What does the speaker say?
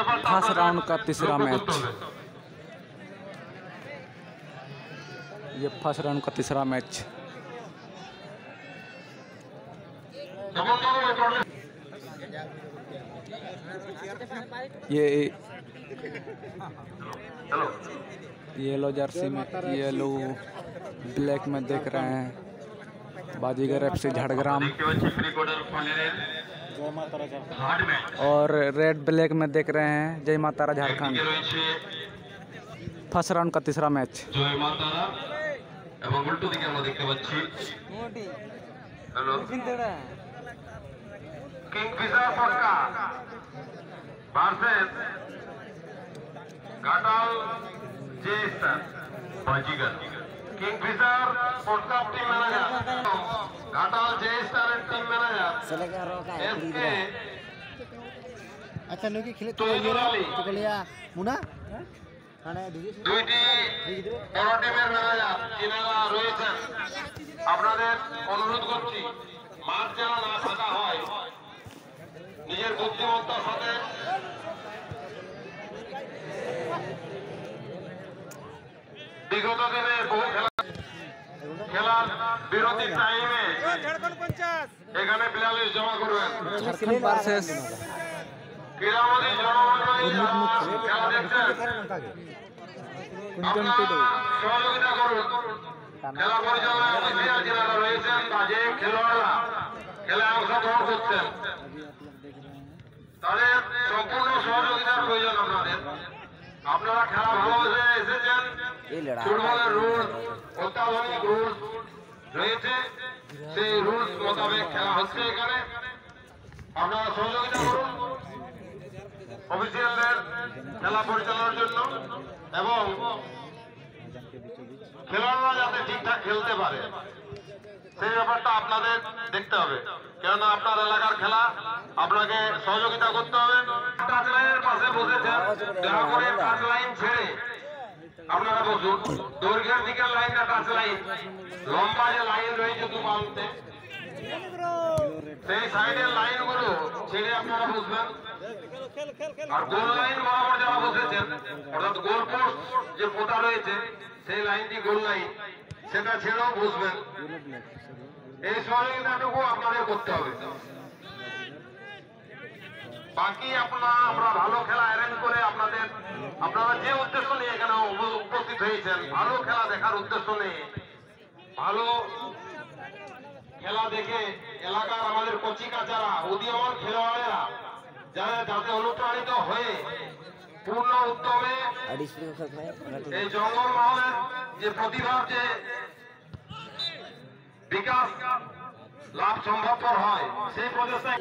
First round का तीसरा match. ये फर्स्ट राउंड का तीसरा मैच। ये येलो जर्सी में, येलो ब्लैक में देख रहे हैं बाजीगर एफसी झाड़ग्राम, और रेड ब्लैक में देख रहे हैं जय मातारा झारखंड। फर्स्ट राउंड का तीसरा मैच। जय मातारा এবং উল্টো দিকে আমরা দেখতে পাচ্ছি hello Kingfisher Potka versus Ghatal J Star Baazigar. Kingfisher Potka team manager, Ghatal J স্টারের টিম ম্যানেজার এসকে। আচ্ছা নকি খেলে তো লিয়া মুনা দুইটি বড় টিমের ম্যানেজার যিনারা রয়েছেন, আপনাদের অনুরোধ করছি মাঠ যেন না ফাঁকা হয়, নিজের বুদ্ধিমত্তার সাথে বিগত দিনে বহু খেলার বিরতির টাইমে এখানে 42 জমা করবেন। ক্রীড়ামোদী জনমন্ডলী খেলা দেখছেন, সহযোগিতা করুন। খেলা পরিচালনায় অফিসিয়াল যারা রয়েছেন বা যে খেলোয়াড়রা খেলায় অংশগ্রহণ করছেন তাদের সম্পূর্ণ সহযোগিতার প্রয়োজন আপনাদের। আপনারা খেলা ভালোবেসে এসেছেন, ফুটবলের রুলস, অত্যাধুনিক রুলস রয়েছে, সেই রুলস মোতাবেক খেলা হচ্ছে এখানে। আপনারা সহযোগিতা করুন অফিসিয়ালদের খেলা পরিচালনার জন্য, এবং খেলোয়াড়রা যাতে ঠিকঠাক খেলতে পারে সেই ব্যাপারটা আপনাদের দেখতে হবে, কেননা আপনার এলাকার খেলা, আপনাকে সহযোগিতা করতে হবে। টাচ লাইনের পাশে বসেছেন, দয়া করে টাচ লাইন ছেড়ে আপনারা বসুন। দৈর্ঘ্যের দিকের লাইনটা টাচ লাইন, লম্বা যে লাইন রয়েছে দু প্রান্তে সেই সাইডের লাইনগুলো ছেড়ে আপনারা বসবেন। আর গোল লাইন বরাবর যারা বসেছেন, অর্থাৎ গোল পোস্ট যে পোতা রয়েছে সেই লাইনটি গোল লাইন, সেটা ছেড়েও বসবেন। এই সহযোগিতাটুকু আপনাদের করতে হবে। বাকি আমরা ভালো খেলা অ্যারেঞ্জ করে আপনারা যে উদ্দেশ্য নিয়ে এখানে উপস্থিত হয়েছেন, ভালো খেলা দেখার উদ্দেশ্য নিয়ে, ভালো খেলা দেখে এলাকার আমাদের কচি কাচারা, উদীয়মান খেলোয়াড়েরা যাতে অনুপ্রাণিত হয়ে পূর্ণ উদ্যমে এই জঙ্গলমহলের যে প্রতিভার যে বিকাশ লাভ সম্ভবপর হয় সেই প্রচেষ্টা